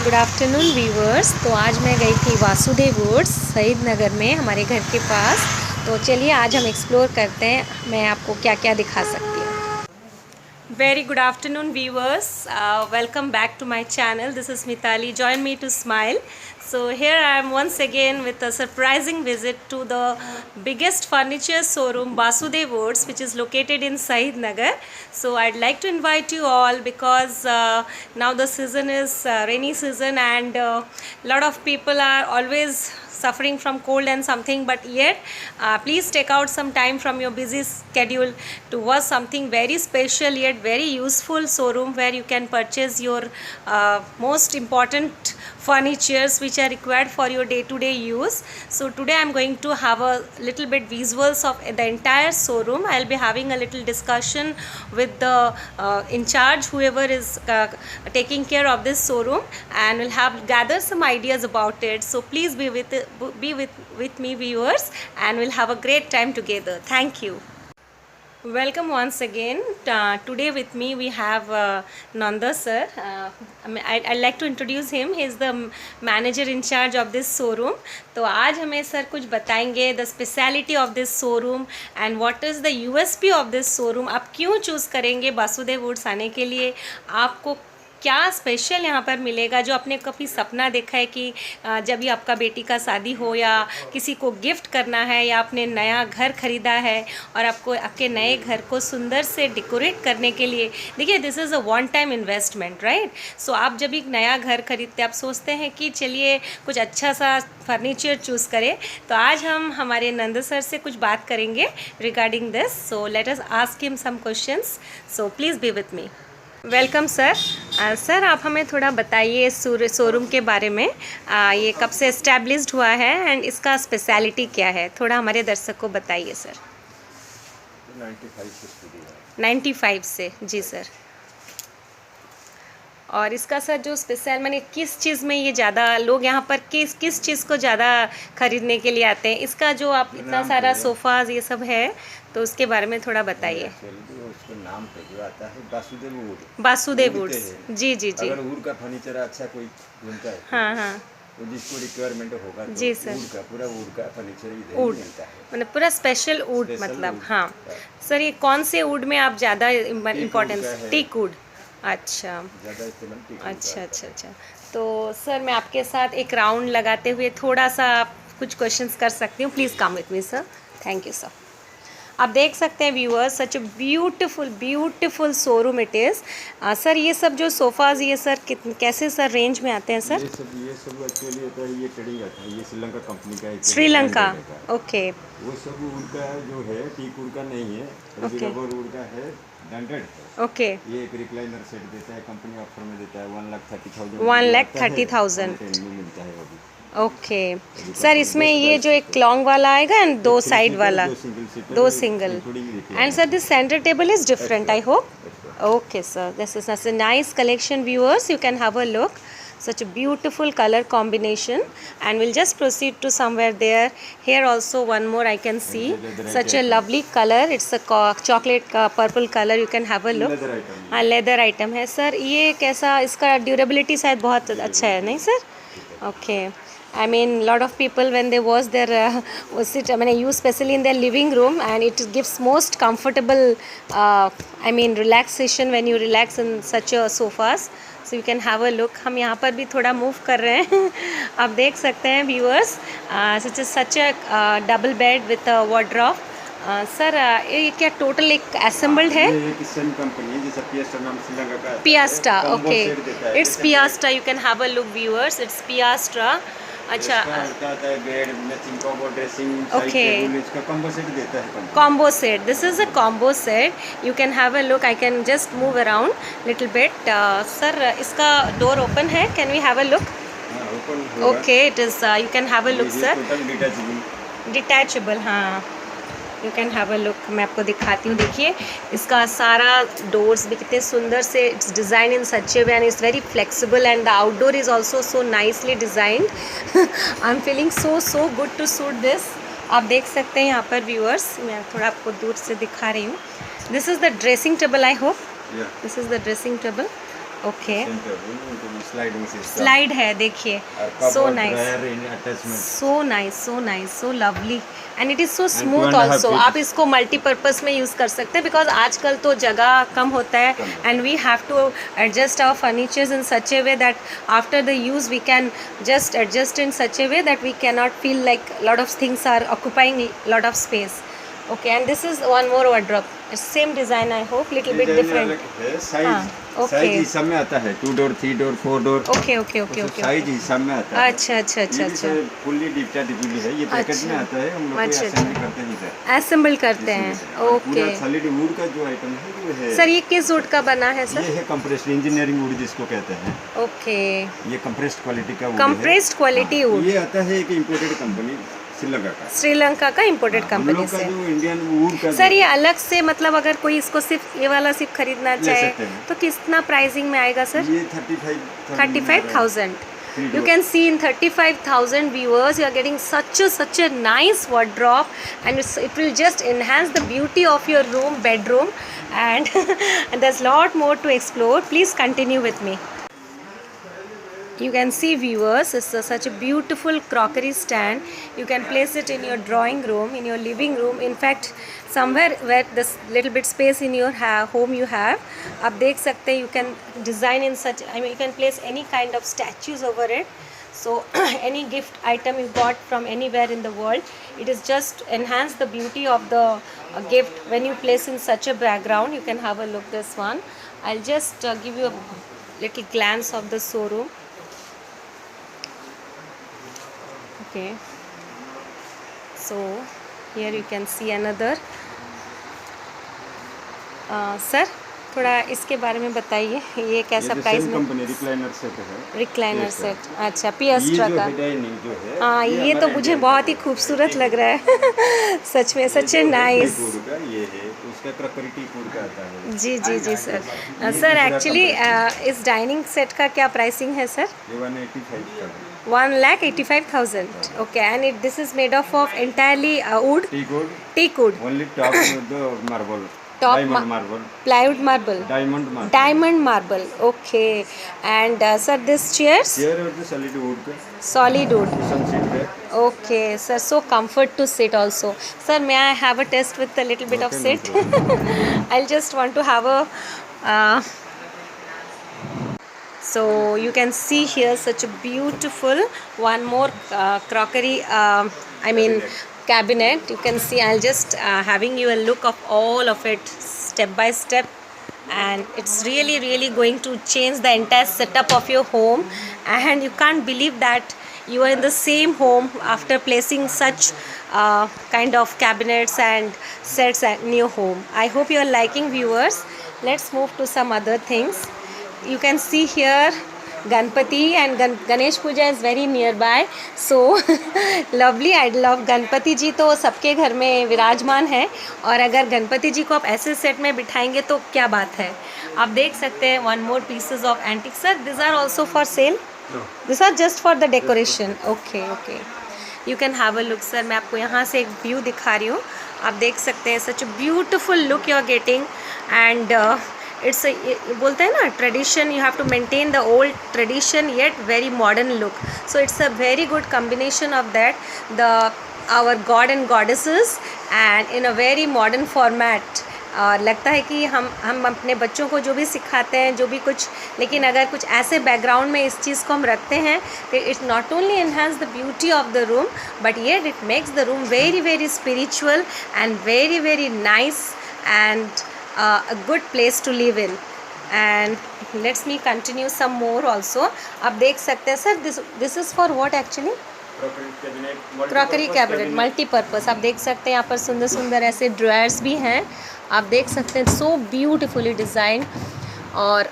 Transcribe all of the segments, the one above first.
Good afternoon viewers. तो आज मैं गई थी वासुदेव वुड्स शहीद नगर में, हमारे घर के पास। तो चलिए आज हम एक्सप्लोर करते हैं, मैं आपको क्या क्या दिखा सकती हूँ। Very good afternoon viewers, welcome back to my channel. This is Mitali, join me to smile. So here I am once again with a surprising visit to the biggest furniture showroom Vasudev Woods, which is located in Shahid Nagar. So I'd like to invite you all because now the season is rainy season, and lot of people are always suffering from cold and something, but yet please take out some time from your busy schedule to watch something very special yet very useful showroom where you can purchase your most important furnitures which are required for your day-to-day use. So today I'm going to have a little bit visuals of the entire showroom. I'll be having a little discussion with the in charge, whoever is taking care of this showroom, and we'll have gather some ideas about it. So please be with me viewers, and we'll have a great time together. Thank you. Welcome once again. Today with me we have Nanda sir. I'd like to introduce him. He is the manager in charge of this showroom. तो आज हमें sir कुछ बताएंगे the speciality of this showroom and what is the USP of this showroom. आप क्यों choose करेंगे Vasudev woods आने के लिए, आपको क्या स्पेशल यहाँ पर मिलेगा जो आपने कभी सपना देखा है कि जब भी आपका बेटी का शादी हो या किसी को गिफ्ट करना है या आपने नया घर ख़रीदा है और आपको आपके नए घर को सुंदर से डेकोरेट करने के लिए, देखिए this is a one time investment, right. So आप जब एक नया घर खरीदते आप सोचते हैं कि चलिए कुछ अच्छा सा फर्नीचर चूज़ करें. तो आज हम हमारे नंद सर से कुछ बात करेंगे regarding this. So let us ask him some questions. So please be with me. Welcome sir. Sir आप हमें थोड़ा बताइए शोरूम के बारे में. ये कब से इस्टेब्लिश्ड हुआ है एंड इसका स्पेशलिटी क्या है, थोड़ा हमारे दर्शक को बताइए सर. 95 से जी सर. और इसका सर जो स्पेशल मैंने किस चीज़ में ये ज़्यादा लोग यहाँ पर किस चीज़ को ज़्यादा ख़रीदने के लिए आते हैं, इसका जो आप इतना सारा सोफ़ाज ये सब है तो उसके बारे में थोड़ा बताइए. उसका नाम पे जो आता है वासुदेव वुड. वासुदेव वुड्स. जी जी जी. अगर वुड का फर्नीचर अच्छा कोई ढूंढता है हाँ हाँ तो जिसको रिक्वायरमेंट होगा तो जी सर. वुड का पूरा वुड का फर्नीचर इधर वुड मिलता है, मतलब पूरा स्पेशल वुड मतलब. हाँ सर, ये कौन से वुड में आप ज़्यादा इम्पोर्टेंस? Teak wood. अच्छा अच्छा अच्छा अच्छा. तो सर मैं आपके साथ एक राउंड लगाते हुए थोड़ा सा कुछ क्वेश्चंस कर सकती हूँ. Please come with me sir. Thank you sir. आप देख सकते हैं viewers, such a beautiful showroom it is. Sir ये सब जो सोफ़ाज ये सर कैसे सर रेंज में आते हैं सर? ये सब एक्चुअली होता है, ये ट्रेडिंग आता है, ये श्रीलंका कंपनी का है. श्रीलंका. ओके. वो सब वुड का जो है टीक वुड का नहीं है, रबर वुड का है, ब्रांडेड है. ओके. ये एक रिक्लाइनर सेट देता है, कंपनी ऑफर में देता है 1,30,000. 1,30,000 मिलता है वो भी. Okay sir. इसमें ये जो एक लॉन्ग वाला आएगा एंड दो साइड वाला, दो single. And sir this centre table is different I hope. Okay sir, this is such a nice collection viewers, you can have a look. Such a beautiful color combination, and we'll just proceed to somewhere there. Here also one more I can see, such a lovely color. It's a chocolate का purple color, you can have a look. हाँ leather item है sir. ये कैसा, इसका durability शायद बहुत अच्छा है नहीं sir? Okay. I mean lot of people when they watch their sit, I mean use especially in their living room, and it gives most comfortable I mean relaxation when you relax in such a sofas. So you can have a look. हम यहाँ पर भी थोड़ा move कर रहे हैं. आप देख सकते हैं viewers, such a double bed with a wardrobe. Sir ये क्या टोटल एक असेंबल्ड है? सेम कंपनी है जैसे पियास्टा नाम श्रीलंका का है. पियास्टा. ओके. इट्स पियास्टा. You can have a look viewers. It's पियास्टा. अच्छा. Bed matching combo dressing okay. इसका कॉम्बो सेट देता है. Combo set. This is a combo set. You can have a look. I can just move around little bit. Sir इसका door open है, can we have a look? Okay. It is you can have a look sir. Detachable. हाँ you can have a look. मैं आपको दिखाती हूँ. देखिए इसका सारा डोर्स भी कितने सुंदर से it's design in such a way and it's very flexible, and the outdoor is also so nicely designed. I am feeling so good to suit this. आप देख सकते हैं यहाँ पर व्यूअर्स, मैं थोड़ा आपको दूर से दिखा रही हूँ. This is the dressing table I hope. This is the dressing table. Okay, centre room sliding system slide है देखिए, और so cupboard nice, drawer in attachment so nice, so nice, so lovely and it is so and smooth 2.5 also. feet आप इसको multipurpose में use कर सकते हैं because आजकल तो जगह कम होता है कम होता and we have to adjust our furnitures in such a way that after the use we can just adjust in such a way that we can not feel like lot of things are occupying lot of space. Okay, and this is one more wardrobe, same design I hope, little bit different. Size okay. Size हिसाब में आता है 2 door 3 door 4 door okay okay okay okay, size हिसाब में आता है। अच्छा अच्छा अच्छा अच्छा, फुल्ली डिप्टी है, ये पैकेट में अच्छा। आता है, हम लोग अच्छा, असेंबली अच्छा। करते हैं सर। असेंबल करते हैं, ओके। पूरा सॉलिड वुड का जो आइटम है वो है सर ये किस वुड का बना है ये सर? है कंप्रेस्ड इंजीनियरिंग वुड जिसको कहते हैं। ओके, ये कंप्रेस्ड क्वालिटी का वुड है। कंप्रेस्ड क्वालिटी हाँ, वुड, ये आता है एक इंपोर्टेड कंपनी श्रीलंका का। श्रीलंका का इंपोर्टेड हम कंपनी लोग का से। जो इंडियन वुड का सर ये अलग से मतलब अगर कोई इसको सिर्फ ये वाला सिर्फ खरीदना चाहे सकते हैं। तो कितना प्राइसिंग में आएगा सर? ये 35,000. You can see in 35,000 viewers you are getting such a nice wardrobe and it will just enhance the beauty of your room, bedroom and, and there's lot more to explore. Please continue with me. You can see viewers, it's such a beautiful crockery stand. You can place it in your drawing room, in your living room, in fact somewhere where this little bit space in your home you have. आप देख सकते हैं, you can design in such, I mean you can place any kind of statues over it. So any gift item you got from anywhere in the world, it is just enhance the beauty of the gift when you place in such a background. You can have a look this one. I'll just give you a little glance of the showroom. Okay, so here you can see another. Sir थोड़ा इसके बारे में बताइए, ये कैसा price में? Company recliner set है। Recliner set, अच्छा पियास्ट्रा का। जो है हाँ ये तो मुझे बहुत ही खूबसूरत लग रहा है सच में, सच ए नाइस। ये है उसका क्रॉकरी टी वुड का आता है। जी जी जी सर। सर एक्चुअली इस डाइनिंग सेट का क्या प्राइसिंग है सर? ये 185 का 1,85,000. Okay, and this is made up of entirely wood. Teak wood. Only top the marble. Diamond marble. Plywood marble. Diamond marble. Diamond marble. Okay. And sir, this chairs? Chair और the solid wood का. Solid wood. Cushion seat है. Okay, sir. So comfort to sit also. Sir, may I have a test with a little bit of sit? I'll just want to have a. So you can see here such a beautiful one more crockery. I mean cabinet. You can see. I'll just having you a look of all of it step by step, and it's really going to change the entire setup of your home. And you can't believe that you are in the same home after placing such kind of cabinets and sets in your home. I hope you are liking, viewers. Let's move to some other things. You can see here Ganpati and Ganesh Puja is very nearby. So lovely. I love Ganpati जी तो सबके घर में विराजमान है, और अगर गणपति जी को आप ऐसे सेट में बिठाएंगे तो क्या बात है। आप देख सकते हैं one more pieces of antique. Sir, these are also for sale? No. These are just for the decoration. Okay, okay. You can have a look, sir. मैं आपको यहाँ से एक व्यू दिखा रही हूँ, आप देख सकते हैं such a beautiful look you are getting. And it's a बोलते हैं ना tradition, you have to maintain the old tradition yet very modern look. So it's a very good combination of that, our god and goddesses and in a very modern format. और लगता है कि हम अपने बच्चों को जो भी सिखाते हैं, जो भी कुछ, लेकिन अगर कुछ ऐसे बैकग्राउंड में इस चीज़ को हम रखते हैं तो it not only enhance the beauty of the room but yet it makes the room very spiritual and very nice and a good place to live in. And let's me continue some more also. आप देख सकते हैं sir, this is for what actually? Crockery cabinet multipurpose. आप देख सकते हैं यहाँ पर सुंदर ऐसे ड्रॉयर्स भी हैं, आप देख सकते हैं सो ब्यूटीफुली डिज़ाइन। और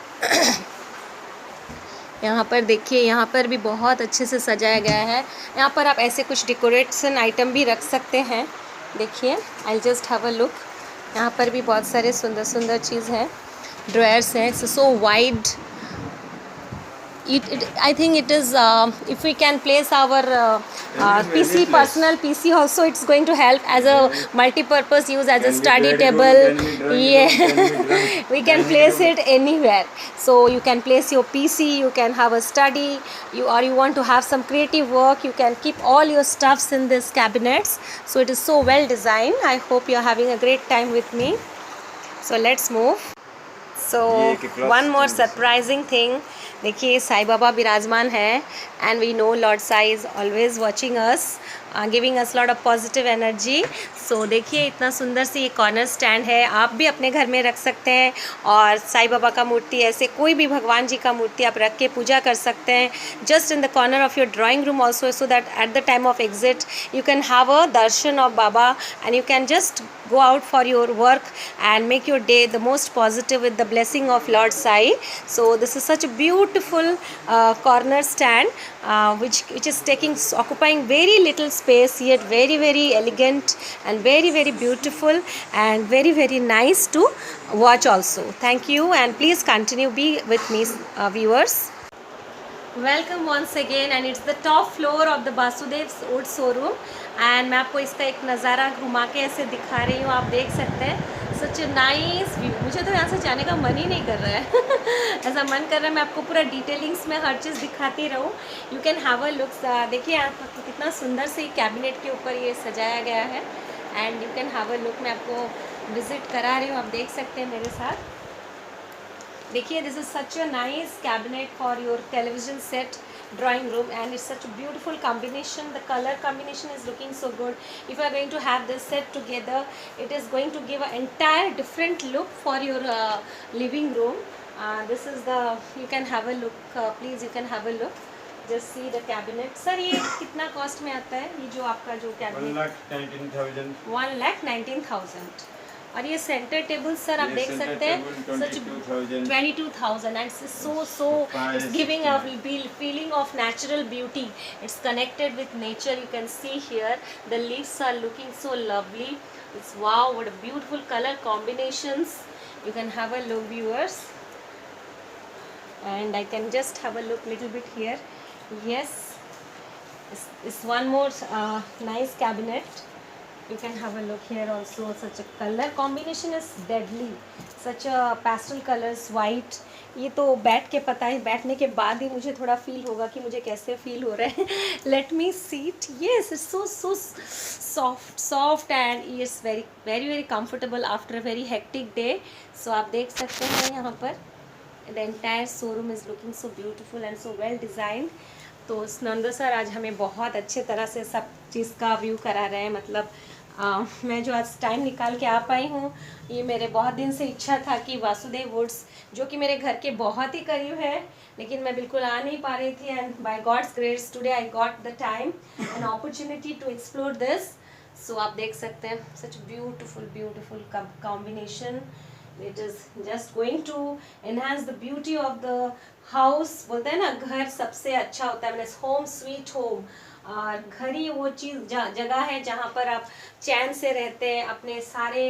यहाँ पर देखिए, यहाँ पर भी बहुत अच्छे से सजाया गया है। यहाँ पर आप ऐसे कुछ डेकोरेशन आइटम भी रख सकते हैं। देखिए, I just have a look. यहाँ पर भी बहुत सारे सुंदर चीज़ हैं, ड्रॉयर्स हैं, सो wide I think it is, if we can place our PC, place. personal PC also, it's going to help as a multi-purpose use, as a Can be study played room, table. can be drawing Yeah, room, can be drunk, we can dining place room. it anywhere. So you can place your PC, you can have a study, you want to have some creative work, you can keep all your stuffs in this cabinets. So it is so well designed. I hope you are having a great time with me. So let's move. So one more surprising thing, देखिए साई बाबा विराजमान है, and we know lord Sai is always watching us, giving us lot of positive energy. So देखिए इतना सुंदर सी ये corner stand है, आप भी अपने घर में रख सकते हैं. और साई बाबा का मूर्ति, ऐसे कोई भी भगवान जी का मूर्ति आप रख के पूजा कर सकते हैं, just in the corner of your drawing room also, so that at the time of exit you can have a darshan of Baba, and you can just go out for your work and make your day the most positive with the blessing of Lord Sai. So this is such a beautiful corner stand, which is occupying very little space, yet very elegant and very beautiful and very nice to watch also. Thank you, and please continue be with me, viewers. Welcome once again, and it's the top floor of the Vasudev wood showroom. And मैं आपको इसका एक नज़ारा घुमा के ऐसे दिखा रही हूँ, आप देख सकते हैं. Such nice view. मुझे तो यहाँ से जाने का मन ही नहीं कर रहा है. ऐसा मन कर रहा है मैं आपको पूरा डिटेलिंग्स में हर चीज़ दिखाती रहूँ. You can have a look. देखिए आप कितना सुंदर से कैबिनेट के ऊपर ये सजाया गया है, and you can have a look. मैं आपको विज़िट करा रही हूँ, आप देख सकते हैं मेरे साथ. देखिए, this is such a nice cabinet for your television set, drawing room, and it's such a beautiful combination. The color combination is looking so good. If you are going to have this set together, it is going to give an entire different look for your living room. This is the, you can have a look, please you can have a look. Just see the cabinet. Sir, ये कितना cost में आता है, ये जो आपका जो cabinet? 1,19,000. और ये सेंटर टेबल सर आप देख सकते हैं, 22,000, and so it's giving a feeling of natural beauty. It's connected with nature. You can see here the leaves are looking so lovely. It's wow, what a beautiful colour combinations. You can have a look, viewers, and I can just have a look little bit here. Yes, it's one more nice cabinet. You can have a look here also. Such a color combination is deadly. Such a pastel colors, white. ये तो बैठ के पता है, बैठने के बाद ही मुझे थोड़ा फील होगा कि मुझे कैसे फील हो रहा है. Let me sit. Yes, it's so soft and it's very comfortable after a very hectic day. So आप देख सकते हैं यहाँ पर the entire showroom is looking so beautiful and so well designed. तो नंदो सर आज हमें बहुत अच्छे तरह से सब चीज़ का व्यू करा रहे हैं. मतलब मैं जो आज टाइम निकाल के आ पाई हूँ, ये मेरे बहुत दिन से इच्छा था कि वासुदेव वुड्स, जो कि मेरे घर के बहुत ही करीब है, लेकिन मैं बिल्कुल आ नहीं पा रही थी. And by god's grace today I got the time and opportunity to explore this. So आप देख सकते हैं, such beautiful combination. It is just going to enhance the beauty of the house. बोलते हैं ना, घर सबसे अच्छा होता है, मैंने होम स्वीट होम. और घर ही वो चीज़ जगह है जहाँ पर आप चैन से रहते हैं, अपने सारे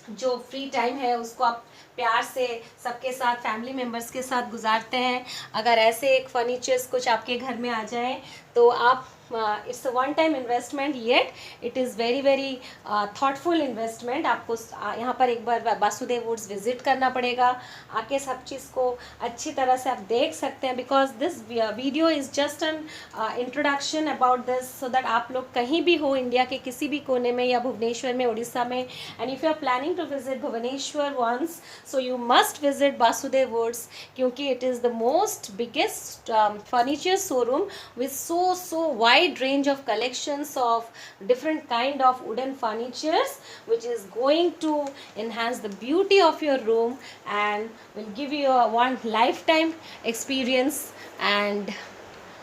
जो फ्री टाइम है उसको आप प्यार से सबके साथ, फैमिली मेम्बर्स के साथ गुजारते हैं. अगर ऐसे एक फर्नीचर्स कुछ आपके घर में आ जाए तो आप it's a one time investment, yet it is very thoughtful investment. आपको यहाँ पर एक बार वासुदेव वुड्स विजिट करना पड़ेगा, आके सब चीज़ को अच्छी तरह से आप देख सकते हैं. Because this video is just an introduction about this, so that आप लोग कहीं भी हो, इंडिया के किसी भी कोने में या भुवनेश्वर में, उड़ीसा में, and if you are planning to visit Bhubaneswar once, so you must visit Vasudev Woods, क्योंकि it is the most biggest furniture showroom with so wide range of collections of different kind of wooden furnitures, which is going to enhance the beauty of your room and will give you a one lifetime experience. And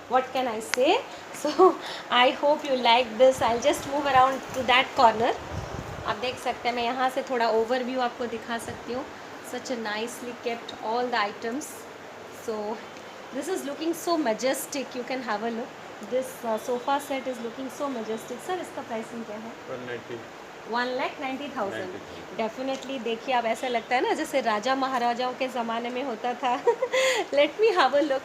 what can I say? So I hope you like this. I'll just move around to that corner. आप देख सकते हैं, मैं यहाँ से थोड़ा overview आपको दिखा सकती हूँ. Such a nicely kept all the items. So this is looking so majestic. You can have a look. This sofa set is looking so majestic. Sir, इसका प्राइसिंग क्या है? 1,90,000 डेफिनेटली। देखिए अब ऐसा लगता है ना जैसे राजा महाराजाओं के ज़माने में होता था। Let me have a look.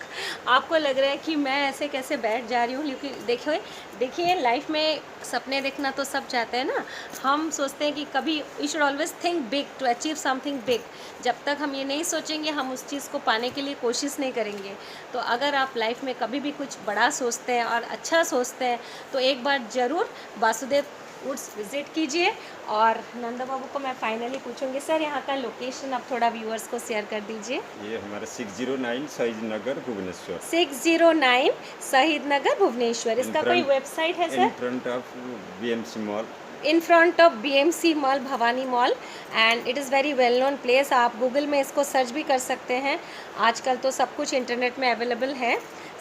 आपको लग रहा है कि मैं ऐसे कैसे बैठ जा रही हूँ, क्योंकि देखिए देखिए लाइफ में सपने देखना तो सब चाहते हैं ना। हम सोचते हैं कि कभी we should always think big to achieve something big. जब तक हम ये नहीं सोचेंगे, हम उस चीज़ को पाने के लिए कोशिश नहीं करेंगे। तो अगर आप लाइफ में कभी भी कुछ बड़ा सोचते हैं और अच्छा सोचते हैं तो एक बार ज़रूर वासुदेव वुड्स विज़िट कीजिए। और नंदा बाबू को मैं फाइनली पूछूंगी, सर यहाँ का लोकेशन आप थोड़ा व्यूअर्स को शेयर कर दीजिए। ये हमारा 609 शहीद नगर भुवनेश्वर। 609 शहीद नगर भुवनेश्वर। इसका कोई वेबसाइट है इन sir? Front of BMC mall. In front of BMC mall, Bhavani mall, and it is very well known place. आप गूगल में इसको सर्च भी कर सकते हैं, आजकल तो सब कुछ इंटरनेट में अवेलेबल है।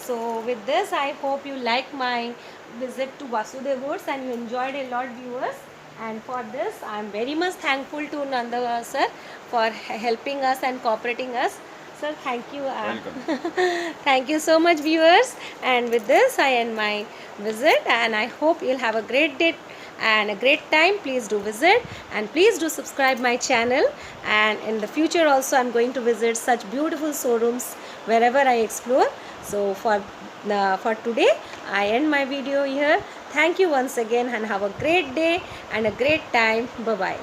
So with this I hope you like my visit to Vasudev Woods and you enjoyed a lot, viewers. And for this I am very much thankful to Nanda sir for helping us and cooperating us. Sir, thank you. Welcome. Thank you so much, viewers. And with this I end my visit and I hope you'll have a great day and a great time. Please do visit and please do subscribe my channel, and in the future also I'm going to visit such beautiful showrooms wherever I explore. So for today I end my video here. Thank you once again and have a great day and a great time. Bye bye.